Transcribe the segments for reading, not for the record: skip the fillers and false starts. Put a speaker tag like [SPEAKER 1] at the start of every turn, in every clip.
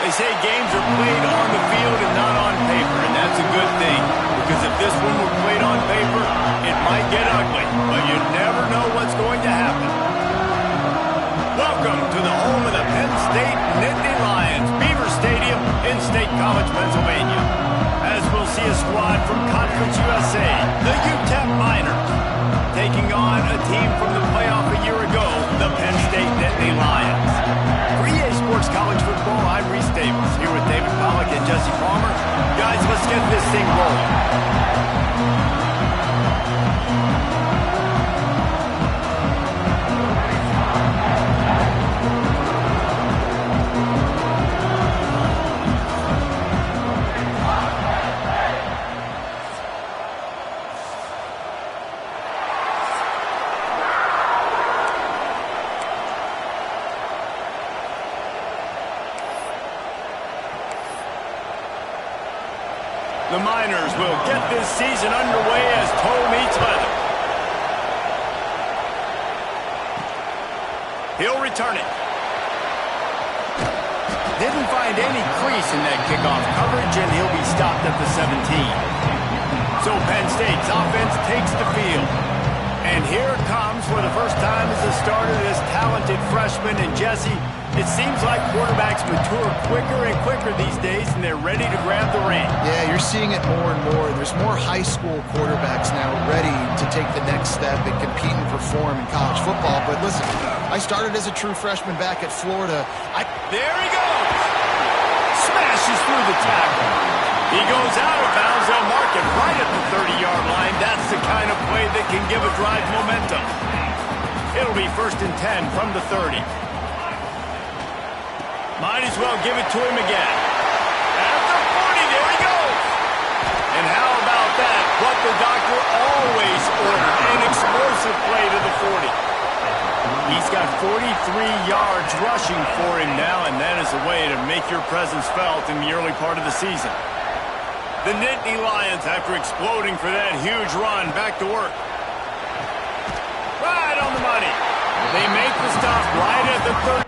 [SPEAKER 1] They say games are played on the field and not on paper, and that's a good thing. Because if this one were played on paper, it might get ugly, but you never know what's going to happen. Welcome to the home of the Penn State Nittany Lions, Beaver Stadium in State College, Pennsylvania. As we'll see a squad from Conference USA, the UTEP Miners, taking on a team from the playoff a year ago, the Penn State Nittany Lions. For EA Sports College Football, I'm Reese Davis, here with David Pollack and Jesse Palmer. Guys, let's get this thing rolling. The Miners will get this season underway as toe meets leather. He'll return it. Didn't find any crease in that kickoff coverage, and he'll be stopped at the 17. So Penn State's offense takes the field. And here it comes for the first time as the starter, this talented freshman. And Jesse, it seems like quarterbacks mature quicker and quicker these days, and they're ready to grab the reins.
[SPEAKER 2] Yeah, you're seeing it more and more. There's more high school quarterbacks now ready to take the next step and compete and perform in college football. But listen, I started as a true freshman back at Florida.
[SPEAKER 1] There he goes! Smashes through the tackle. He goes out of bounds. They'll mark it right at the 30-yard line. That's the kind of play that can give a drive momentum. It'll be 1st and 10 from the 30. Might as well give it to him again. At the 40, there he goes. And how about that? What the doctor always ordered, an explosive play to the 40. He's got 43 yards rushing for him now, and that is a way to make your presence felt in the early part of the season. The Nittany Lions, after exploding for that huge run, back to work. Right on the money. They make the stop right at the 30.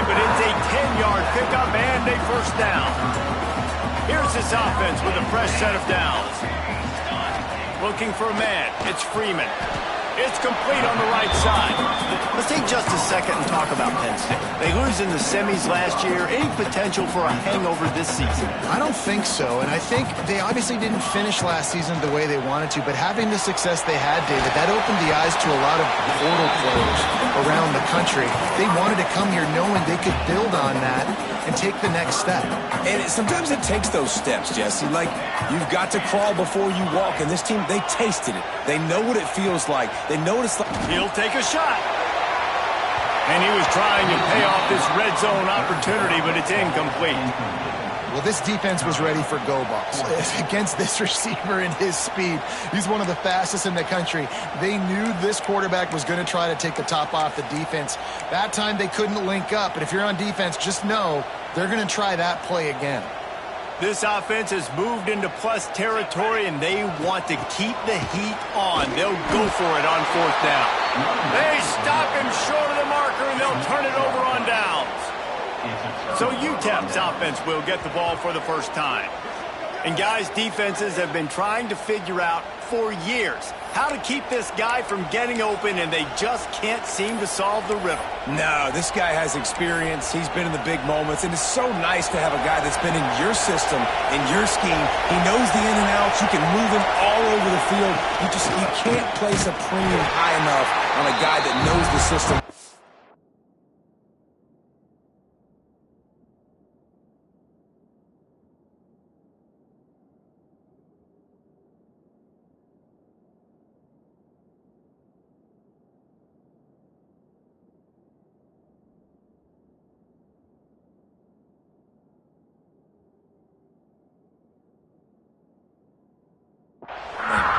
[SPEAKER 1] But it's a 10-yard pickup and a first down. Here's this offense with a fresh set of downs. Looking for a man. It's Freeman. It's complete on the right side. Let's take just a second and talk about Penn State. They lose in the semis last year. Any potential for a hangover this season?
[SPEAKER 2] I don't think so, and I think they obviously didn't finish last season the way they wanted to, but having the success they had, David, that opened the eyes to a lot of portal players around the country. They wanted to come here knowing they could build on that and take the next step.
[SPEAKER 3] And sometimes it takes those steps, Jesse. Like, you've got to crawl before you walk, and this team, they tasted it. They know what it feels like. They know what it's like.
[SPEAKER 1] He'll take a shot. And he was trying to pay off this red zone opportunity, but it's incomplete.
[SPEAKER 2] Well, this defense was ready for go balls. Against this receiver and his speed, he's one of the fastest in the country. They knew this quarterback was going to try to take the top off the defense. That time they couldn't link up, but if you're on defense, just know they're going to try that play again.
[SPEAKER 1] This offense has moved into plus territory, and they want to keep the heat on. They'll go for it on 4th down. They stop him short of the marker, and they'll turn it over on downs. So UTEP's offense will get the ball for the first time. And guys, defenses have been trying to figure out for years how to keep this guy from getting open, and they just can't seem to solve the riddle.
[SPEAKER 3] No, this guy has experience. He's been in the big moments, and it's so nice to have a guy that's been in your system, in your scheme. He knows the in and outs. You can move him all over the field. You can't place a premium high enough on a guy that knows the system.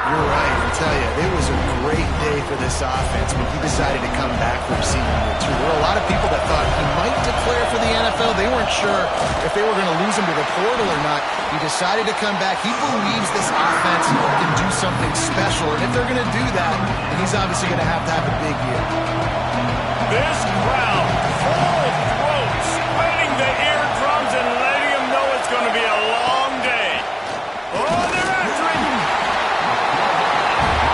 [SPEAKER 2] You're right, I tell you, it was a great day for this offense when he decided to come back for receiving year 2. There were a lot of people that thought he might declare for the NFL. They weren't sure if they were going to lose him to the portal or not. He decided to come back. He believes this offense can do something special, and if they're going to do that, then he's obviously going to have a big year.
[SPEAKER 1] This crowd, full throats, splitting the eardrums and letting them know it's going to be a long day. Oh, they're after him.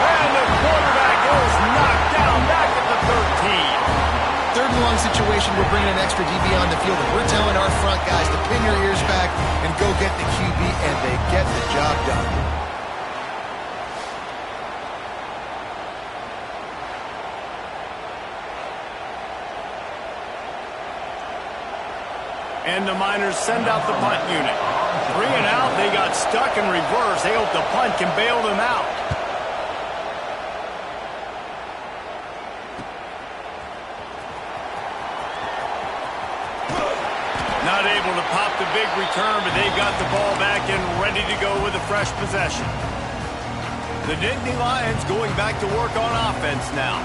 [SPEAKER 1] And the quarterback goes knocked down back at the 13.
[SPEAKER 2] Third and long situation, we're bringing an extra DB on the field, and we're telling our front guys to pin your ears back and go get the QB, and they get the job done.
[SPEAKER 1] And the Miners send out the punt unit. 3 and out, they got stuck in reverse. They hope the punt can bail them out. Not able to pop the big return, but they've got the ball back and ready to go with a fresh possession. The Nittany Lions going back to work on offense now.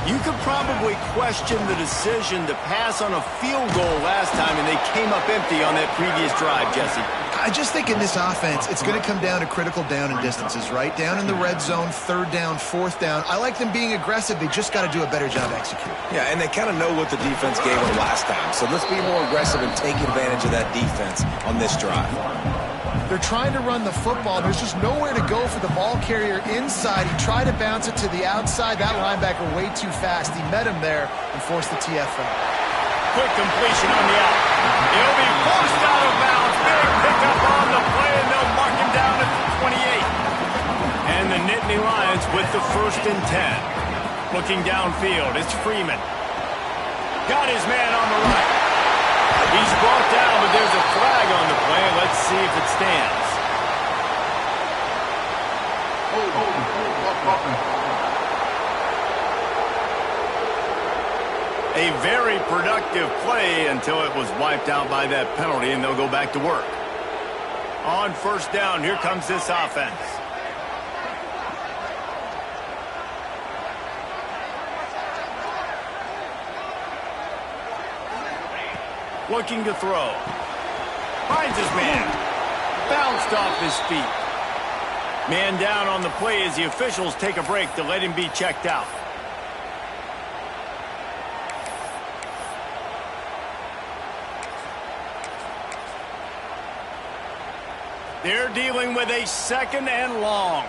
[SPEAKER 1] You could probably question the decision to pass on a field goal last time, and they came up empty on that previous drive, Jesse.
[SPEAKER 2] I just think in this offense, it's going to come down to critical down and distances, right? Down in the red zone, 3rd down, 4th down. I like them being aggressive. They just got to do a better job executing.
[SPEAKER 3] Yeah, and they kind of know what the defense gave them last time. So let's be more aggressive and take advantage of that defense on this drive.
[SPEAKER 2] They're trying to run the football. There's just nowhere to go for the ball carrier inside. He tried to bounce it to the outside. That linebacker way too fast. He met him there and forced the TFL.
[SPEAKER 1] Quick completion on the out. He'll be forced out of bounds. Big pickup on the play, and they'll mark him down at the 28. And the Nittany Lions with the 1st and 10. Looking downfield, it's Freeman. Got his man on the right. He's brought down, but there's a flag on the play. Let's see if it stands. A very productive play until it was wiped out by that penalty, and they'll go back to work. On 1st down, here comes this offense. Looking to throw. Finds his man. Bounced off his feet. Man down on the play as the officials take a break to let him be checked out. They're dealing with a 2nd and long.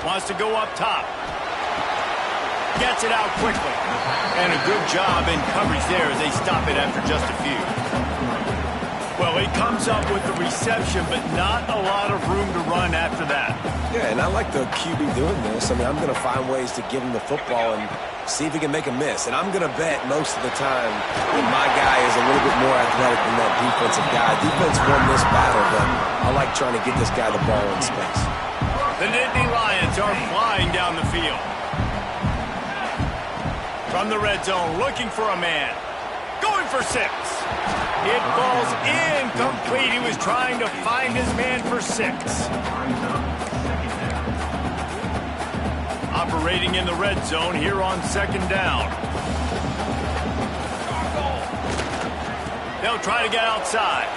[SPEAKER 1] Wants to go up top. Gets it out quickly. And a good job in coverage there as they stop it after just a few. Well, he comes up with the reception, but not a lot of room to run after that.
[SPEAKER 3] Yeah, and I like the QB doing this. I mean, I'm going to find ways to give him the football and see if he can make a miss. And I'm going to bet most of the time that my guy is a little bit more athletic than that defensive guy. Defense won this battle, but I like trying to get this guy the ball in space.
[SPEAKER 1] The Nittany Lions are flying down the field. From the red zone, looking for a man. Going for 6. It falls incomplete. He was trying to find his man for 6. Operating in the red zone here on 2nd down. They'll try to get outside.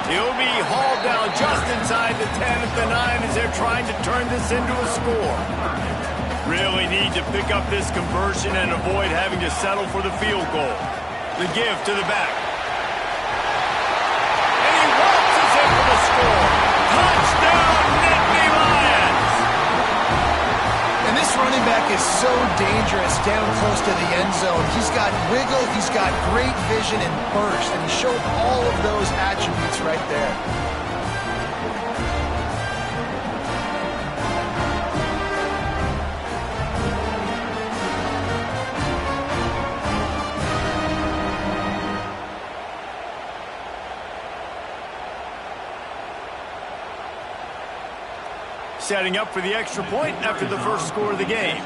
[SPEAKER 1] He'll be hauled down just inside the 10 at the 9 as they're trying to turn this into a score. Really need to pick up this conversion and avoid having to settle for the field goal. The give to the back. And he waltzes in for the score. Touchdown, Nittany Lions!
[SPEAKER 2] And this running back is so dangerous down close to the end zone. He's got wiggle, he's got great vision and burst, and he showed all of those attributes right there.
[SPEAKER 1] Setting up for the extra point after the first score of the game.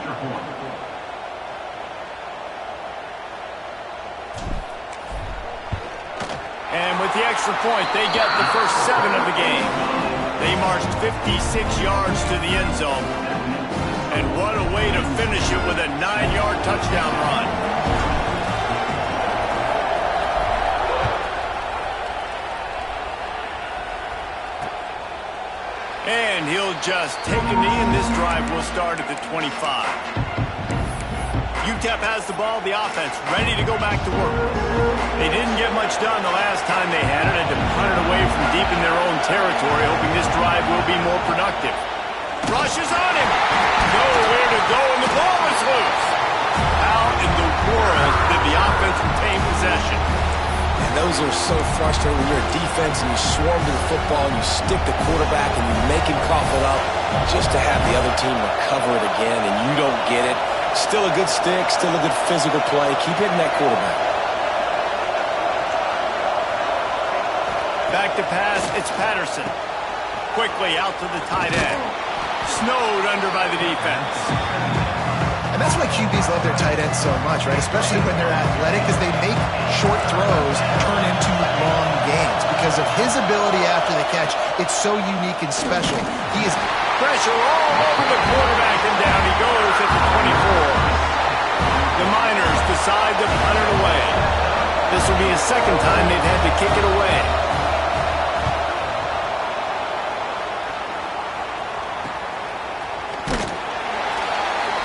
[SPEAKER 1] And with the extra point, they get the first 7 of the game. They marched 56 yards to the end zone. And what a way to finish it with a 9-yard touchdown run. And he'll just take a knee, and this drive will start at the 25. UTEP has the ball, the offense ready to go back to work. They didn't get much done the last time they had it, and to punt it away from deep in their own territory, hoping this drive will be more productive. Rushes on him. Nowhere to go, and the ball is loose. How in the world did the offense retain possession?
[SPEAKER 3] And those are so frustrating when you're a defense and you swarm to the football and you stick the quarterback and you make him cough it up just to have the other team recover it again, and you don't get it. Still a good stick, still a good physical play. Keep hitting that quarterback.
[SPEAKER 1] Back to pass, it's Patterson. Quickly out to the tight end. Snowed under by the defense.
[SPEAKER 2] And that's why QBs love their tight ends so much, right? Especially when they're athletic, because they make short throws turn into long gains. Because of his ability after the catch, it's so unique and special. He is
[SPEAKER 1] pressure all over the quarterback, and down he goes at the 24. The Miners decide to punt it away. This will be the second time they've had to kick it away.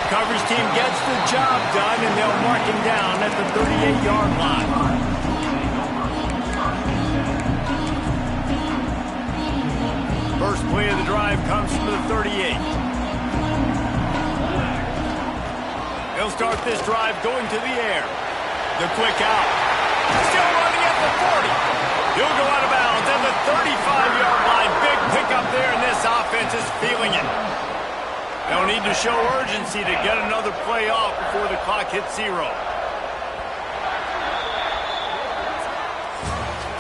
[SPEAKER 1] Coverage team gets the job done, and they'll mark him down at the 38-yard line. First play of the drive comes from the 38. He'll start this drive going to the air. The quick out. Still running at the 40. He'll go out of bounds at the 35-yard line. Big pickup there, and this offense is feeling it. They'll need to show urgency to get another play off before the clock hits 0.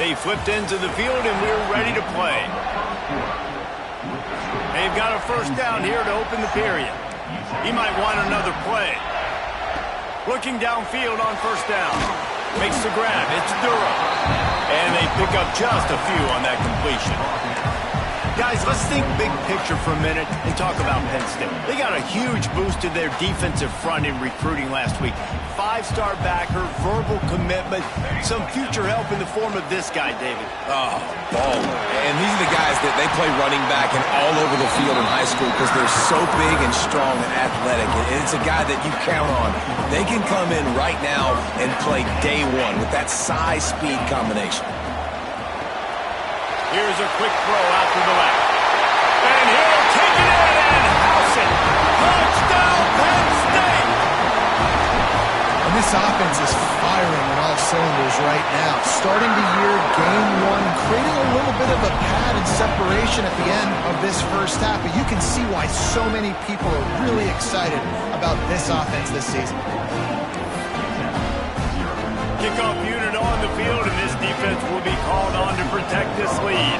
[SPEAKER 1] They flipped into the field, and we're ready to play. They've got a first down here to open the period. He might want another play. Looking downfield on first down. Makes the grab. It's Durham. And they pick up just a few on that completion. Guys, let's think big picture for a minute and talk about Penn State. They got a huge boost to their defensive front in recruiting last week. 5-star backer, verbal commitment, some future help in the form of this guy, David.
[SPEAKER 3] Oh, baller. And these are the guys that they play running back and all over the field in high school because they're so big and strong and athletic. And it's a guy that you count on. They can come in right now and play day one with that size-speed combination.
[SPEAKER 1] Here's a quick throw out to the left. And he'll take it in and house it. Touchdown, Penn State!
[SPEAKER 2] And this offense is firing on all cylinders right now. Starting the year, game one, creating a little bit of a pad and separation at the end of this first half. But you can see why so many people are really excited about this offense this season.
[SPEAKER 1] Kickoff unit on the field, and this defense will be called on to protect this lead.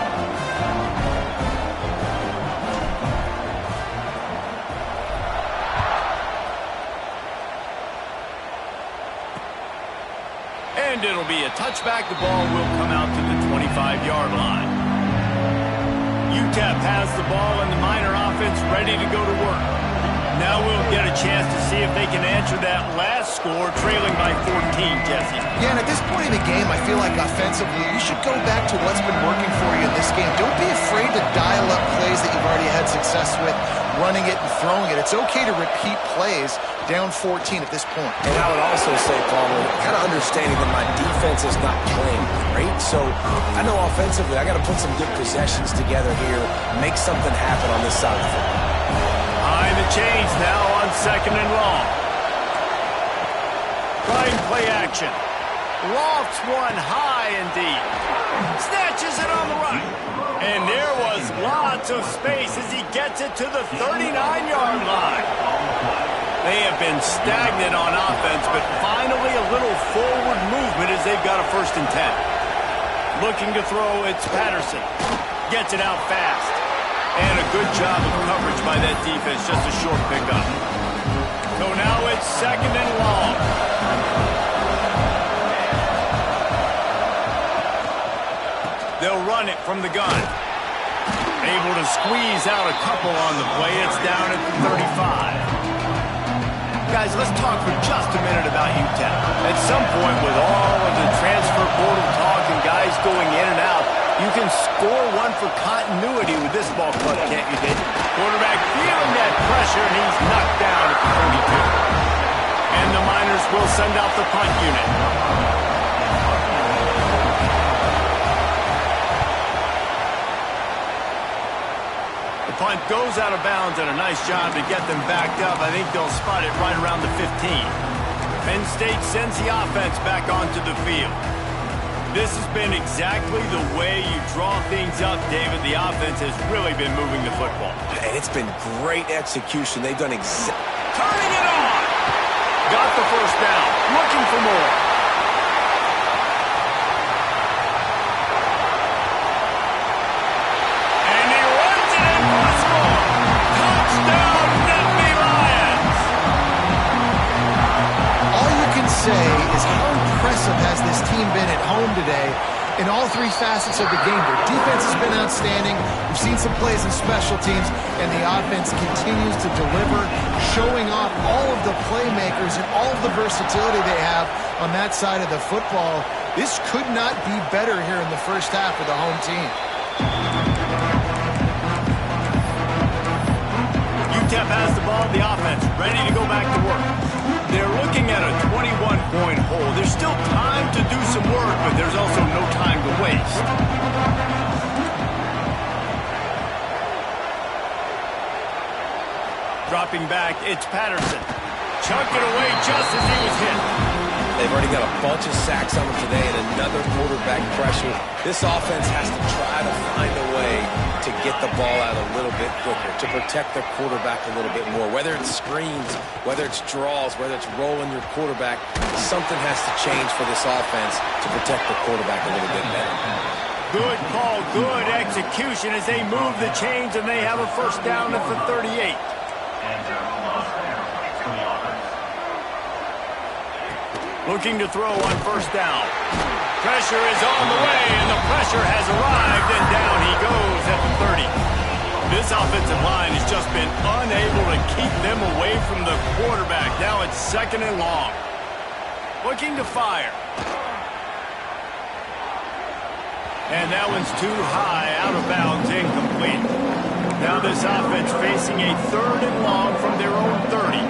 [SPEAKER 1] And it'll be a touchback. The ball will come out to the 25-yard line. UTEP has the ball, and the Miner offense ready to go to work. Now we'll get a chance to see if they can answer that last score, trailing by 14, Jesse.
[SPEAKER 2] Yeah, and at this point in the game, I feel like offensively, you should go back to what's been working for you in this game. Don't be afraid to dial up plays that you've already had success with, running it and throwing it. It's okay to repeat plays down 14 at this point.
[SPEAKER 3] And I would also say, Palmer, kind of understanding that my defense is not playing great, so I know offensively I got to put some good possessions together here, make something happen on this side of the football.
[SPEAKER 1] Behind the chains now on 2nd and long. Trying play action. Lofts one high and deep. Snatches it on the right. And there was lots of space as he gets it to the 39-yard line. They have been stagnant on offense, but finally a little forward movement as they've got a 1st and 10. Looking to throw, it's Patterson. Gets it out fast. And a good job of coverage by that defense, just a short pickup. So now it's 2nd and long. They'll run it from the gun. Able to squeeze out a couple on the play. It's down at the 35. Guys, let's talk for just a minute about UTEP. At some point, with all of the transfer portal talk and guys going in and out, you can score one for continuity with this ball club, can't you, Dave? Quarterback feeling that pressure, and he's knocked down at the 32. And the Miners will send out the punt unit. Punt goes out of bounds, and a nice job to get them backed up. I think they'll spot it right around the 15. Penn State sends the offense back onto the field. This has been exactly the way you draw things up, David. The offense has really been moving the football.
[SPEAKER 3] And it's been great execution. They've done
[SPEAKER 1] turning it on! Got the first down. Looking for more.
[SPEAKER 2] Say is how impressive has this team been at home today in all three facets of the game. Their defense has been outstanding. We've seen some plays in special teams, and the offense continues to deliver, showing off all of the playmakers and all of the versatility they have on that side of the football. This could not be better here in the first half for the home team.
[SPEAKER 1] UTEP has the ball, the offense ready to go back to work. They're looking at a 21-point hole. There's still time to do some work, but there's also no time to waste. Dropping back, it's Patterson. Chucked it away just as he was hit.
[SPEAKER 3] They've already got a bunch of sacks on them today and another quarterback pressure. This offense has to try to find a way to get the ball out a little bit quicker, to protect their quarterback a little bit more. Whether it's screens, whether it's draws, whether it's rolling your quarterback, something has to change for this offense to protect the quarterback a little bit better.
[SPEAKER 1] Good call, good execution as they move the chains, and they have a first down at the 38. Looking to throw on first down. Pressure is on the way, and the pressure has arrived, and down he goes at the 30. This offensive line has just been unable to keep them away from the quarterback. Now it's second and long. Looking to fire. And that one's too high, out of bounds, incomplete. Now this offense facing a third and long from their own 30.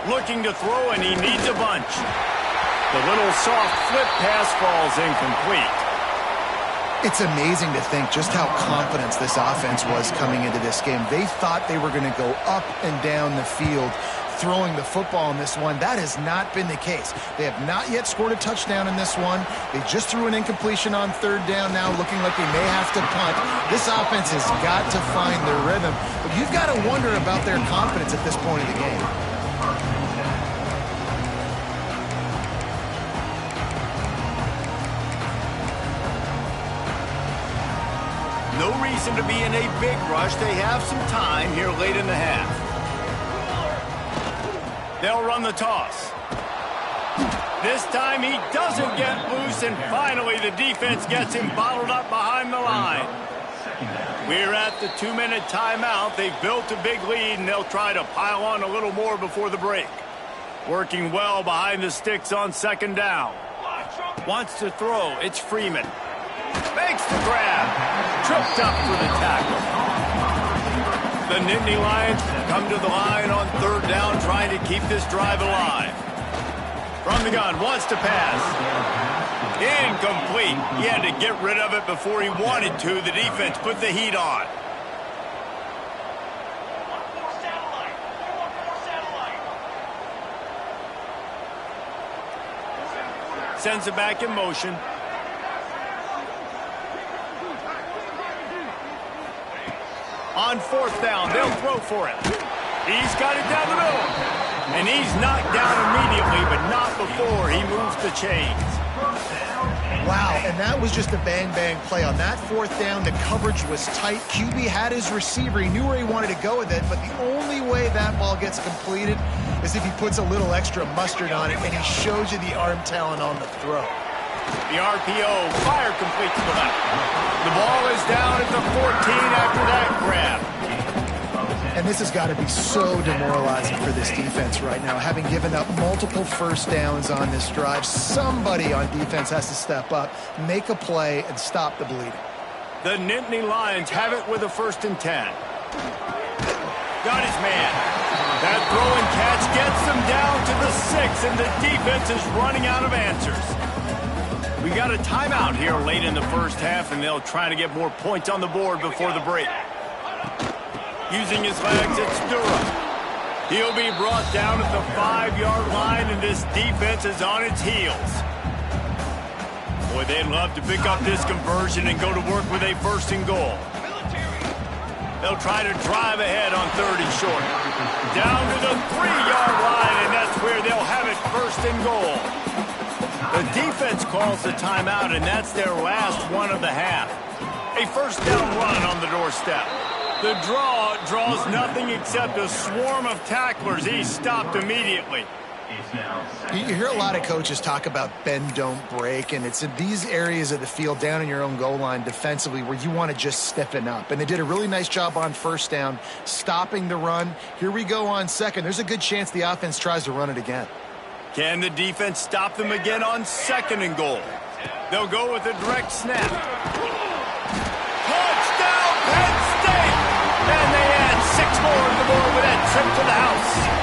[SPEAKER 1] Looking to throw, and he needs a bunch. The little soft flip pass falls incomplete.
[SPEAKER 2] It's amazing to think just how confident this offense was coming into this game. They thought they were going to go up and down the field throwing the football in this one. That has not been the case. They have not yet scored a touchdown in this one. They just threw an incompletion on third down now, looking like they may have to punt. This offense has got to find their rhythm, but you've got to wonder about their confidence at this point of the game.
[SPEAKER 1] No reason to be in a big rush. They have some time here late in the half. They'll run the toss. This time he doesn't get loose, and finally the defense gets him bottled up behind the line. We're at the 2-minute timeout. They've built a big lead, and they'll try to pile on a little more before the break. Working well behind the sticks on second down. Wants to throw. It's Freeman. Makes the grab. Tripped up for the tackle. The Nittany Lions come to the line on third down, trying to keep this drive alive. From the gun, wants to pass. Incomplete. He had to get rid of it before he wanted to. The defense put the heat on. Sends it back in motion. On fourth down, they'll throw for it. He's got it down the middle. And he's knocked down immediately, but not before he moves the chains.
[SPEAKER 2] Wow, and that was just a bang-bang play. On that fourth down, the coverage was tight. QB had his receiver. He knew where he wanted to go with it, but the only way that ball gets completed is if he puts a little extra mustard on it, and he shows you the arm talent on the throw.
[SPEAKER 1] The RPO, fire complete to the left. The ball is down at the 14 after that grab.
[SPEAKER 2] And this has got to be so demoralizing for this defense right now. Having given up multiple first downs on this drive, somebody on defense has to step up, make a play, and stop the bleeding.
[SPEAKER 1] The Nittany Lions have it with a 1st and 10. Got his man. That throw and catch gets them down to the 6, and the defense is running out of answers. We got a timeout here late in the first half, and they'll try to get more points on the board before the break. Using his legs, it's Durham. He'll be brought down at the 5-yard line, and this defense is on its heels. Boy, they'd love to pick up this conversion and go to work with a 1st and goal. They'll try to drive ahead on 3rd and short. Down to the 3-yard line, and that's where they'll have it 1st and goal. The defense calls the timeout, and that's their last one of the half. A 1st down run on the doorstep. The draw draws nothing except a swarm of tacklers. He's stopped immediately.
[SPEAKER 2] You hear a lot of coaches talk about bend, don't break, and it's in these areas of the field down in your own goal line defensively where you want to just stiffen up. And they did a really nice job on 1st down, stopping the run. Here we go on 2nd. There's a good chance the offense tries to run it again.
[SPEAKER 1] Can the defense stop them again on 2nd and goal? They'll go with a direct snap. Touchdown, Penn State! And they add 6 more to the board with that trip to the house.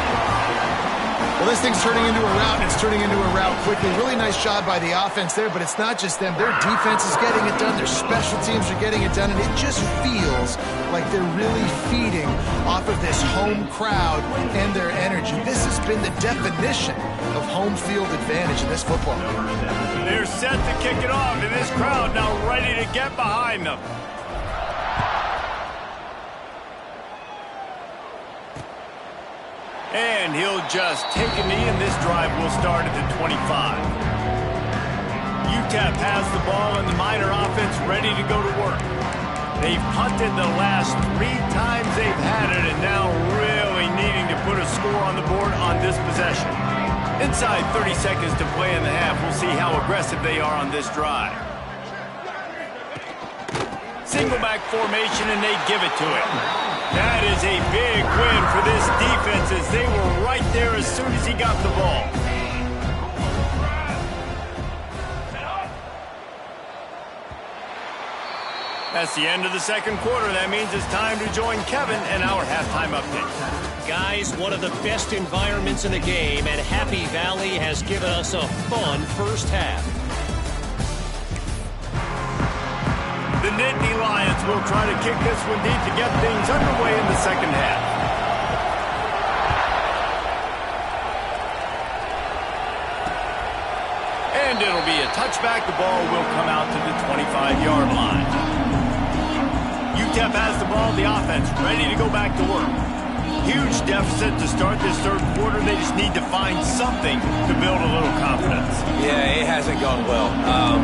[SPEAKER 2] Well, this thing's turning into a route, and it's turning into a route quickly. Really nice job by the offense there, but it's not just them. Their defense is getting it done. Their special teams are getting it done, and it just feels like they're really feeding off of this home crowd and their energy. This has been the definition of home field advantage in this football game.
[SPEAKER 1] They're set to kick it off, and this crowd now ready to get behind them. And he'll just take a knee, and this drive will start at the 25. UTEP has the ball, and the Miner offense ready to go to work. They've punted the last 3 times they've had it, and now really needing to put a score on the board on this possession. Inside 30 seconds to play in the half. We'll see how aggressive they are on this drive. Single back formation, and they give it to him. That is a big win for this defense as they were right there as soon as he got the ball. That's the end of the 2nd quarter. That means it's time to join Kevin and our halftime update.
[SPEAKER 4] Guys, one of the best environments in the game, and Happy Valley has given us a fun first half.
[SPEAKER 1] The Nittany Lions will try to kick this one deep to get things underway in the 2nd half. And it'll be a touchback. The ball will come out to the 25-yard line. UTEP has the ball. The offense ready to go back to work. Huge deficit to start this 3rd quarter. They just need to find something to build a little confidence.
[SPEAKER 3] Yeah, it hasn't gone well.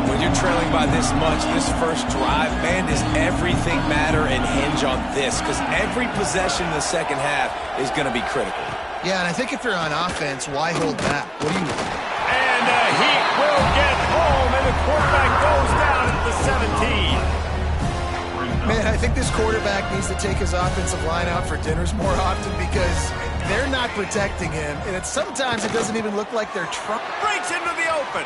[SPEAKER 3] When you're trailing by this much, this first drive, man, does everything matter and hinge on this? Because every possession in the 2nd half is going to be critical.
[SPEAKER 2] Yeah, and I think if you're on offense, why hold back? What do you want?
[SPEAKER 1] And the Heat will get home, and the quarterback goes down at the 17.
[SPEAKER 2] Man, I think this quarterback needs to take his offensive line out for dinners more often because they're not protecting him. And sometimes it doesn't even look like they're trying.
[SPEAKER 1] Breaks into the open.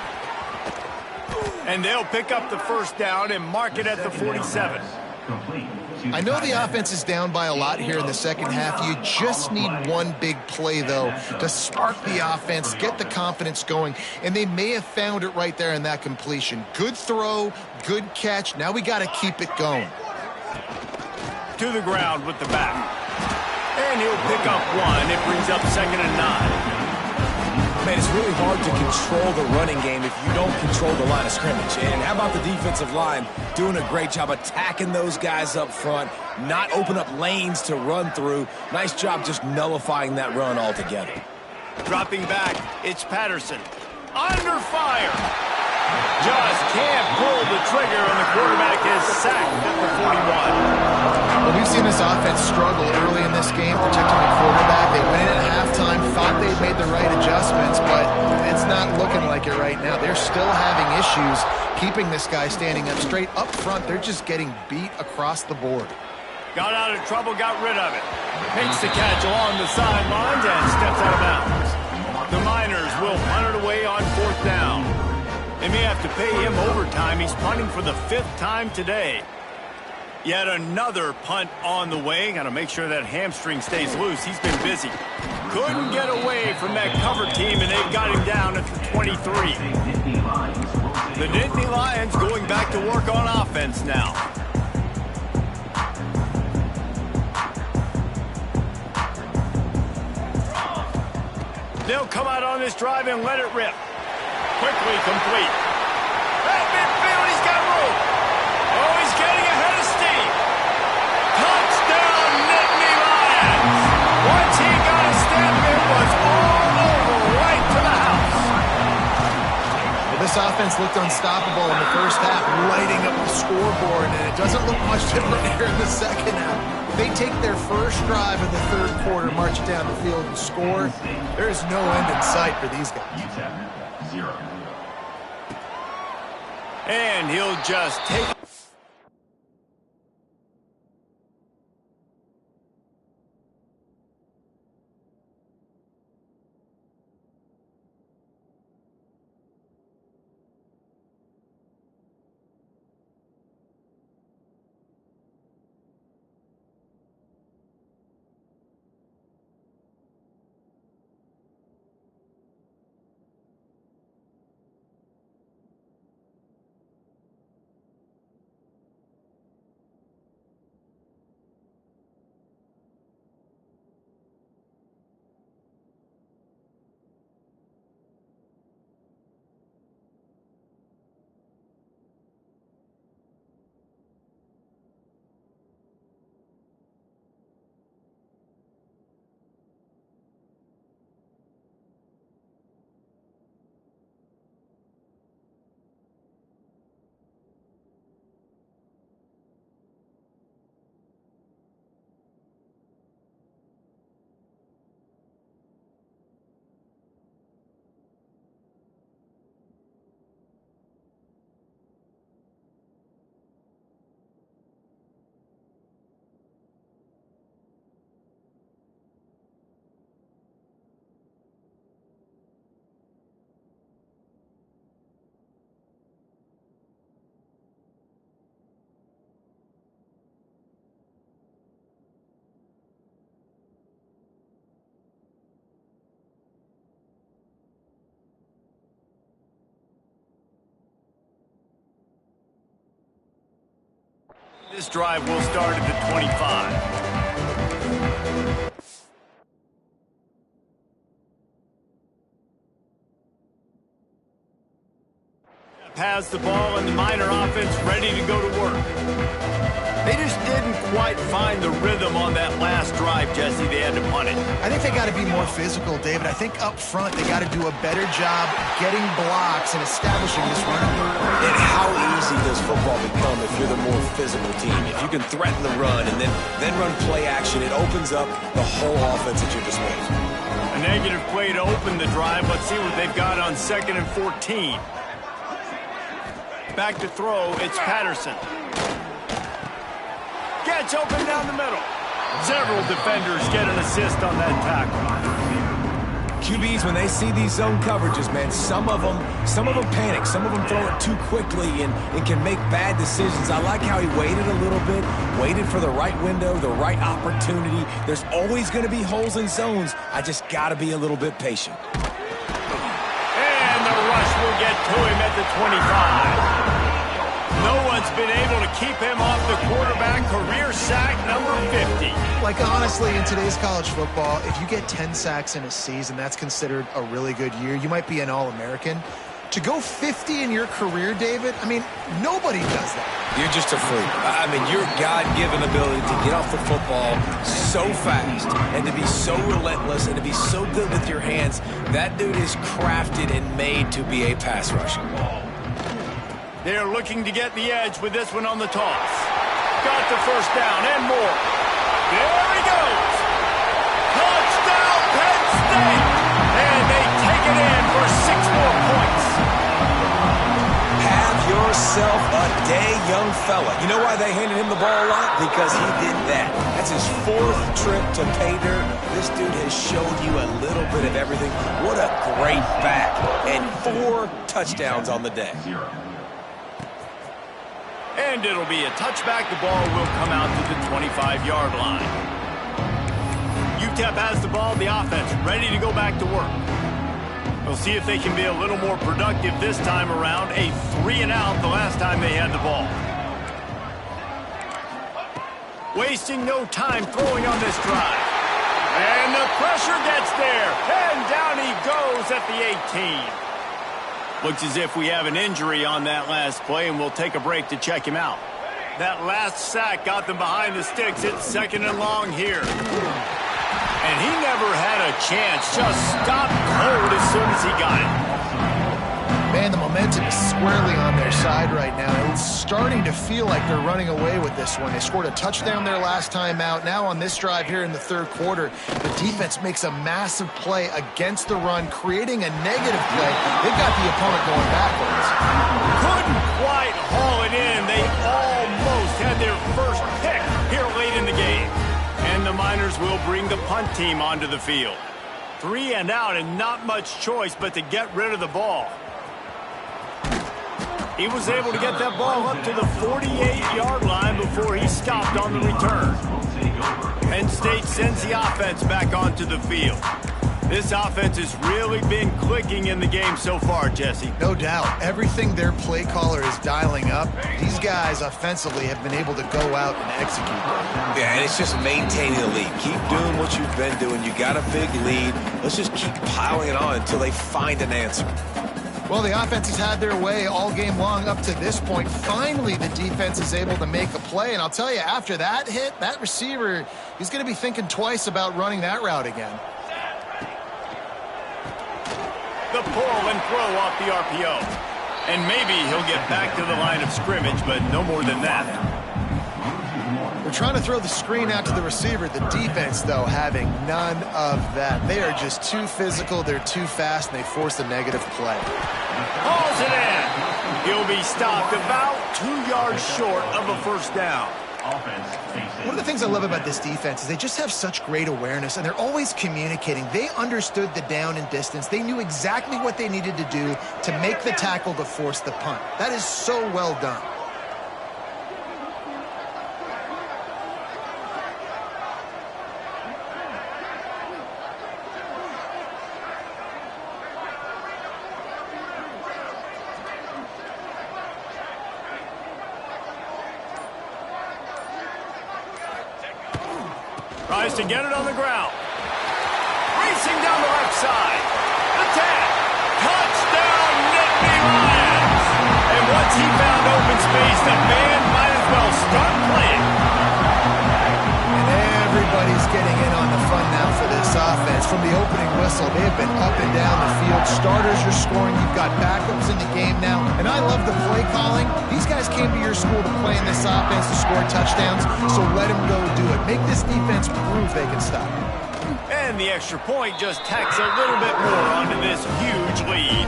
[SPEAKER 1] And they'll pick up the 1st down and mark it at the 47.
[SPEAKER 2] I know the offense is down by a lot here in the 2nd half. You just need one big play, though, to spark the offense, get the confidence going, and they may have found it right there in that completion. Good throw, good catch. Now we got to keep it going.
[SPEAKER 1] To the ground with the back. And he'll pick up 1. It brings up 2nd and 9.
[SPEAKER 3] Man, it's really hard to control the running game if you don't control the line of scrimmage. And how about the defensive line doing a great job attacking those guys up front, not open up lanes to run through. Nice job just nullifying that run altogether.
[SPEAKER 1] Dropping back, it's Patterson. Under fire. Just can't pull the trigger, and the quarterback is sacked at the 41.
[SPEAKER 2] Well, we've seen this This offense struggled early in this game protecting the quarterback. They went in at halftime, thought they'd made the right adjustments, but it's not looking like it right now. They're still having issues keeping this guy standing up straight. Up front, they're just getting beat across the board.
[SPEAKER 1] Got out of trouble, got rid of it. Makes the catch along the sidelines and steps out of bounds. The Miners will punt it away on 4th down. They may have to pay him overtime. He's punting for the 5th time today. Yet another punt on the way. Got to make sure that hamstring stays loose. He's been busy. Couldn't get away from that cover team, and they've got him down at the 23. The Nittany Lions going back to work on offense now. They'll come out on this drive and let it rip. Quickly complete. That midfield, he's got room. Oh, he's getting ahead of steam. Touchdown, Nittany Lions. Once he got a step, it was all over, right to the house.
[SPEAKER 2] Well, this offense looked unstoppable in the first half, lighting up the scoreboard, and it doesn't look much different here in the second half. They take their first drive in the third quarter, march it down the field, and score. There is no end in sight for these guys.
[SPEAKER 1] And he'll just take... This drive will start at the 25. Pass the ball, and the Miner offense ready to go to work. They just didn't quite find the rhythm on that last drive, Jesse. They had to punt it.
[SPEAKER 2] I think they got to be more physical, David. I think up front they got to do a better job getting blocks and establishing this running game.
[SPEAKER 3] And how easy does football become if you're the more physical team? If you can threaten the run and then run play action, it opens up the whole offense at your disposal.
[SPEAKER 1] A negative play to open the drive. Let's see what they've got on 2nd and 14. Back to throw, it's Patterson. Gets open down the middle. Several defenders get an assist on that tackle.
[SPEAKER 3] QBs, when they see these zone coverages, man, some of them panic. Some of them throw it too quickly and can make bad decisions. I like how he waited a little bit, waited for the right window, the right opportunity. There's always going to be holes in zones. I just got to be a little bit patient.
[SPEAKER 1] And the rush will get to him at the 25. No one's been able to keep him off the quarterback. Career sack number 50.
[SPEAKER 2] Like, honestly, in today's college football, if you get 10 sacks in a season, that's considered a really good year. You might be an All-American. To go 50 in your career, David, I mean, nobody does that.
[SPEAKER 3] You're just a freak. I mean, your God-given ability to get off the football so fast and to be so relentless and to be so good with your hands, that dude is crafted and made to be a pass rusher.
[SPEAKER 1] They're looking to get the edge with this one on the toss. Got the first down and more. There he goes. Touchdown, Penn State. And they take it in for 6 more points.
[SPEAKER 3] Have yourself a day, young fella. You know why they handed him the ball a lot? Because he did that. That's his 4th trip to pay dirt. This dude has shown you a little bit of everything. What a great back. And 4 touchdowns on the day.
[SPEAKER 1] And it'll be a touchback. The ball will come out to the 25-yard line. UTEP has the ball, the offense ready to go back to work. We'll see if they can be a little more productive this time around. A 3-and-out the last time they had the ball. Wasting no time throwing on this drive. And the pressure gets there. And down he goes at the 18. Looks as if we have an injury on that last play, and we'll take a break to check him out. That last sack got them behind the sticks. It's 2nd and long here. And he never had a chance. Just stopped cold as soon as he got it.
[SPEAKER 2] Man, the momentum is squarely on their side right now. It's starting to feel like they're running away with this one. They scored a touchdown their last time out. Now on this drive here in the 3rd quarter, the defense makes a massive play against the run, creating a negative play. They've got the opponent going backwards.
[SPEAKER 1] Couldn't quite haul it in. They almost had their first pick here late in the game. And the Miners will bring the punt team onto the field. 3-and-out and not much choice but to get rid of the ball. He was able to get that ball up to the 48-yard line before he stopped on the return. Penn State sends the offense back onto the field. This offense has really been clicking in the game so far, Jesse.
[SPEAKER 2] No doubt. Everything their play caller is dialing up, these guys offensively have been able to go out and execute them.
[SPEAKER 3] Yeah, and it's just maintaining the lead. Keep doing what you've been doing. You got a big lead. Let's just keep piling it on until they find an answer.
[SPEAKER 2] Well, the offense has had their way all game long up to this point. Finally, the defense is able to make a play. And I'll tell you, after that hit, that receiver, he's going to be thinking twice about running that route again.
[SPEAKER 1] The pull and throw off the RPO. And maybe he'll get back to the line of scrimmage, but no more than that.
[SPEAKER 2] They're trying to throw the screen out to the receiver. The defense, though, having none of that. They are just too physical. They're too fast, and they force a negative play.
[SPEAKER 1] Hauls it in. He'll be stopped about 2 yards short of a first down.
[SPEAKER 2] One of the things I love about this defense is they just have such great awareness, and they're always communicating. They understood the down and distance. They knew exactly what they needed to do to make the tackle to force the punt. That is so well done.
[SPEAKER 1] Tries to get it on the ground. Racing down the left side. The tag. Touchdown, Nittany Lions. And once he found open space, the band might as well start playing.
[SPEAKER 2] And everybody's getting in on the fun now for this offense. From the opening whistle, they have been up and down the field. Starters are scoring. You've got backups in the game now. And I love the play calling. These guys came to your school to play in this offense to score touchdowns, so let them go do it. Make this defense prove they can stop it.
[SPEAKER 1] And the extra point just tacks a little bit more onto this huge lead.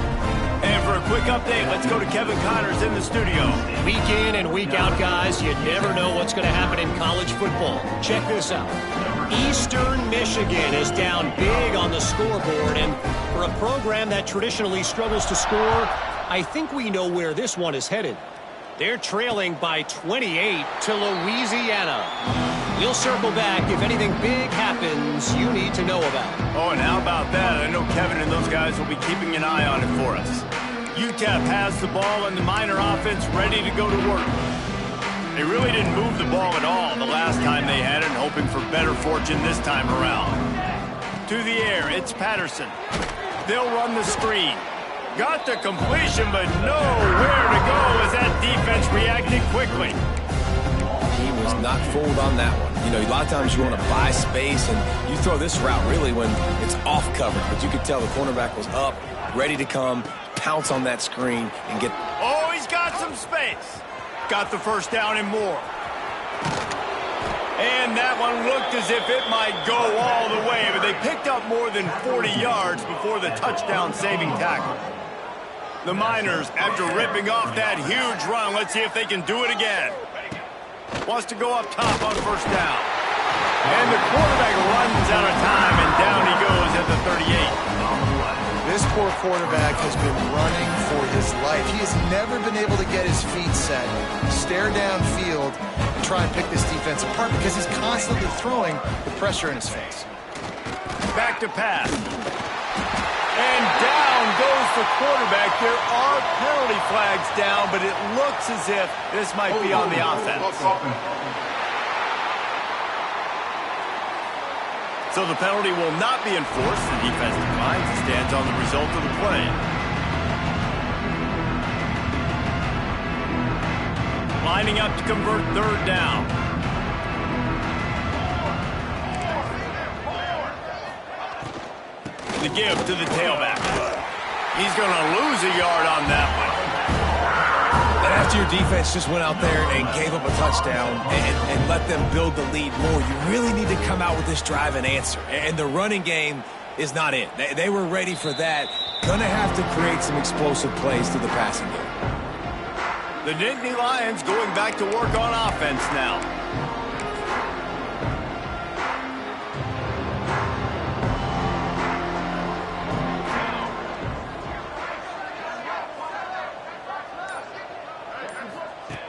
[SPEAKER 1] And for a quick update, let's go to Kevin Connors in the studio.
[SPEAKER 4] Week in and week out, guys, you never know what's going to happen in college football. Check this out. Eastern Michigan is down big on the scoreboard, and for a program that traditionally struggles to score, I think we know where this one is headed. They're trailing by 28 to Louisiana. We'll circle back if anything big happens you need to know about.
[SPEAKER 1] Oh, and how about that? I know Kevin and those guys will be keeping an eye on it for us. UTEP has the ball and the Miner offense ready to go to work. They really didn't move the ball at all the last time they had it, hoping for better fortune this time around. To the air, it's Patterson. They'll run the screen. Got the completion, but nowhere to go as that defense reacted quickly.
[SPEAKER 3] He was not fooled on that one. You know, a lot of times you want to buy space, and you throw this route really when it's off covered. But you could tell the cornerback was up, ready to come, pounce on that screen, and get...
[SPEAKER 1] Oh, he's got some space. Got the first down and more. And that That one looked as if it might go all the way, but they picked up more than 40 yards before the touchdown-saving tackle. The Miners, after ripping off that huge run, let's see if they can do it again. Wants to go up top on first down. And the quarterback runs out of time, and down he goes at the 38.
[SPEAKER 2] This poor quarterback has been running for his life. He has never been able to get his feet set, stare downfield, and try and pick this defense apart because he's constantly throwing with pressure in his face.
[SPEAKER 1] Back to pass. And down goes the quarterback. There are penalty flags down, but it looks as if this might be on the offense. So the penalty will not be enforced. The defense declines and stands on the result of the play. Lining up to convert third down. The give to the tailback. He's going to lose a yard on that one.
[SPEAKER 3] And after your defense just went out there and gave up a touchdown and let them build the lead more, you really need to come out with this drive and answer. And the running game is not it. They were ready for that. Going to have to create some explosive plays through the passing game.
[SPEAKER 1] The Nittany Lions going back to work on offense now.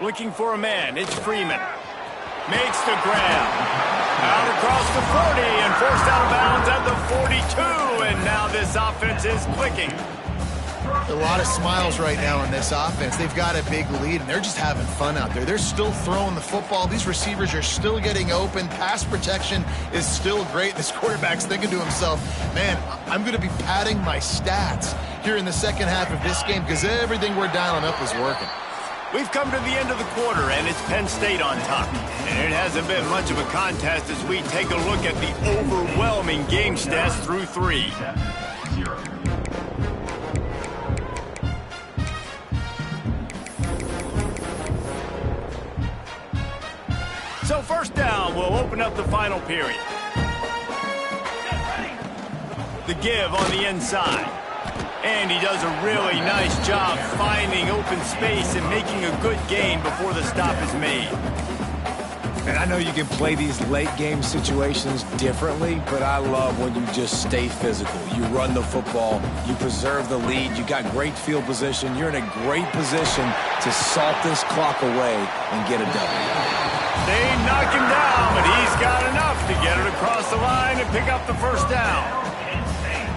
[SPEAKER 1] Looking for a man. It's Freeman. Makes the grab. Out across the 40 and forced out of bounds at the 42. And now this offense is clicking.
[SPEAKER 2] A lot of smiles right now in this offense. They've got a big lead, and they're just having fun out there. They're still throwing the football. These receivers are still getting open. Pass protection is still great. This quarterback's thinking to himself, man, I'm going to be padding my stats here in the second half of this game because everything we're dialing up is working.
[SPEAKER 1] We've come to the end of the quarter, and it's Penn State on top. And it hasn't been much of a contest as we take a look at the overwhelming game stats through 3. So first down, we'll open up the final period. The give on the inside. And he does a really nice job finding open space and making a good gain before the stop is made.
[SPEAKER 3] And I know you can play these late game situations differently, but I love when you just stay physical. You run the football, you preserve the lead, you got great field position, you're in a great position to salt this clock away and get a W.
[SPEAKER 1] They knock him down, but he's got enough to get it across the line and pick up the first down.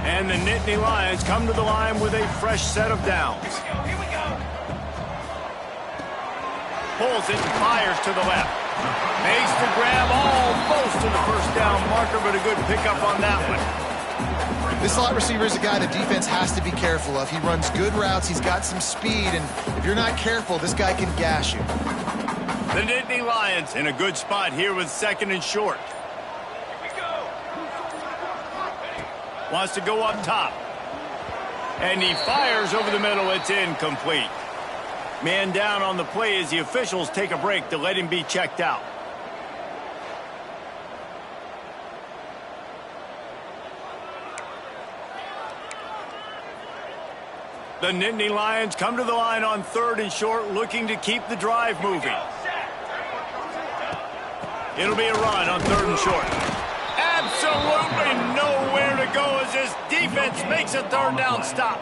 [SPEAKER 1] And the Nittany Lions come to the line with a fresh set of downs. Pulls it and fires to the left. Makes the grab almost to the first down marker, but a good pickup on that one.
[SPEAKER 2] This slot receiver is a guy the defense has to be careful of. He runs good routes. He's got some speed, and if you're not careful, this guy can gash you.
[SPEAKER 1] The Nittany Lions in a good spot here with second and short. Wants to go up top. And he fires over the middle. It's incomplete. Man down on the play as the officials take a break to let him be checked out. The Nittany Lions come to the line on third and short, looking to keep the drive moving. It'll be a run on third and short. Absolutely nowhere to go as this defense makes a third down stop.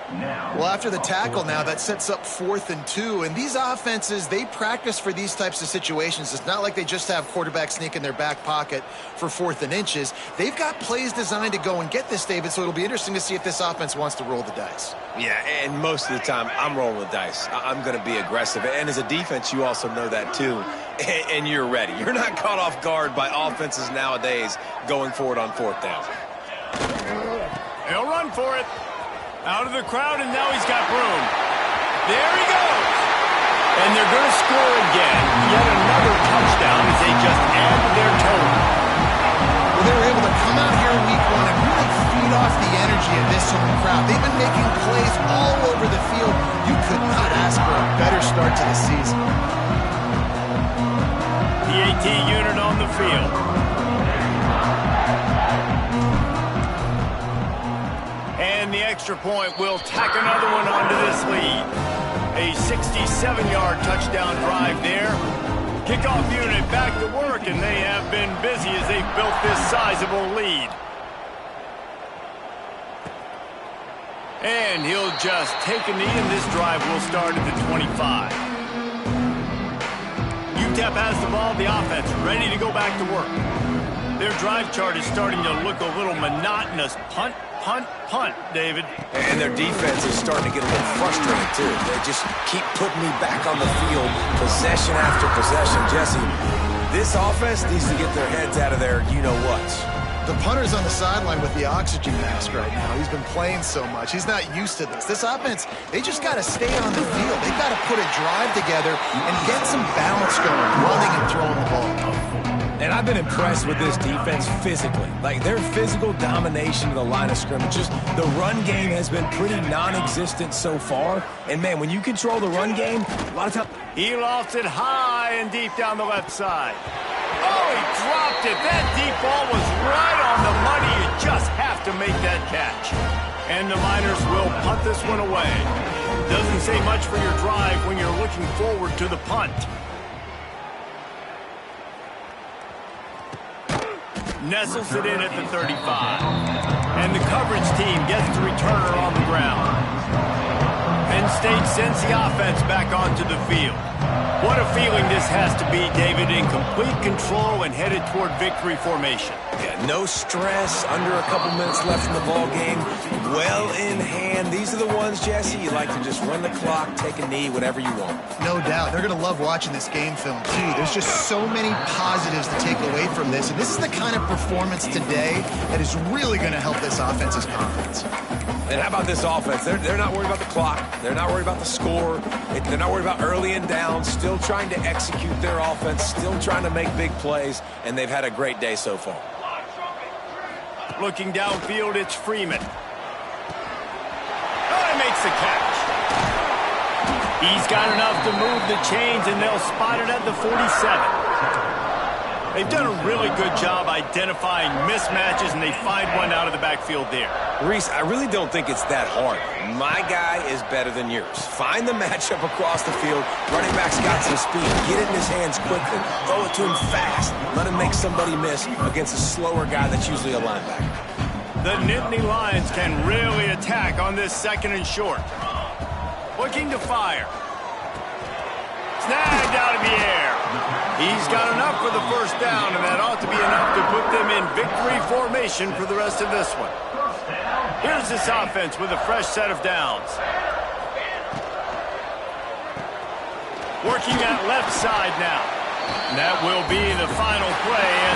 [SPEAKER 2] Well, after the tackle now, that sets up 4th and 2. And these offenses, they practice for these types of situations. It's not like they just have quarterback sneak in their back pocket for 4th and inches. They've got plays designed to go and get this, David, so it'll be interesting to see if this offense wants to roll the dice.
[SPEAKER 3] Yeah, and most of the time, I'm rolling the dice. I'm going to be aggressive. And as a defense, you also know that too. And you're ready. You're not caught off guard by offenses nowadays going forward on 4th down.
[SPEAKER 1] He'll run for it. Out of the crowd, and now he's got room. There he goes. And they're going to score again. Yet another touchdown as they just add to their total.
[SPEAKER 2] Well, they were able to come out here in week 1 and really feed off the energy of this home crowd. They've been making plays all over the field. You could not ask for a better start to the season.
[SPEAKER 1] The AT unit on the the field. And the extra point will tack another one onto this lead. A 67-yard touchdown drive there. Kickoff unit back to work, and they have been busy as they've built this sizable lead. And he'll just take a knee, and this drive will start at the 25. UTEP has the ball, the offense ready to go back to work. Their drive chart is starting to look a little monotonous. Punt, punt, punt, David.
[SPEAKER 3] And their defense is starting to get a little frustrated, too. They just keep putting me back on the field, possession after possession. Jesse, this offense needs to get their heads out of their you-know-whats.
[SPEAKER 2] The punter's on the sideline with the oxygen mask right now. He's been playing so much. He's not used to this. This offense, they just got to stay on the field. They've got to put a drive together and get some balance going, running and throwing the ball.
[SPEAKER 3] And I've been impressed with this defense physically. Like, their physical domination of the line of scrimmage. Just the run game has been pretty non-existent so far. And, man, when you control the run game, a lot of times...
[SPEAKER 1] He lofts it high and deep down the left side. Oh, he dropped it. That deep ball was right on the money. You just have to make that catch. And the Miners will punt this one away. Doesn't say much for your drive when you're looking forward to the punt. Nestles it in at the 35. And the coverage team gets the returner on the ground. Penn State sends the offense back onto the field. What a feeling this has to be, David, in complete control and headed toward victory formation.
[SPEAKER 3] Yeah, no stress, under a couple minutes left in the ball game, well in hand. These are the ones, Jesse, you like to just run the clock, take a knee, whatever you want.
[SPEAKER 2] No doubt. They're going to love watching this game film, too. There's just so many positives to take away from this, and this is the kind of performance today that is really going to help this offense's confidence.
[SPEAKER 3] And how about this offense? They're not worried about the clock. They're not worried about the score. They're not worried about early and down. Still trying to execute their offense. Still trying to make big plays. And they've had a great day so far.
[SPEAKER 1] Looking downfield, it's Freeman. Oh, he makes the catch. He's got enough to move the chains, and they'll spot it at the 47. They've done a really good job identifying mismatches, and they find one out of the backfield there.
[SPEAKER 3] Reese, I really don't think it's that hard. My guy is better than yours. Find the matchup across the field. Running back's got some speed. Get it in his hands quickly. Throw it to him fast. Let him make somebody miss against a slower guy that's usually a linebacker.
[SPEAKER 1] The Nittany Lions can really attack on this 2nd and short. Looking to fire. Snagged out of the air. He's got enough for the first down, and that ought to be enough to put them in victory formation for the rest of this one. Here's this offense with a fresh set of downs. Working that left side now. And that will be the final play as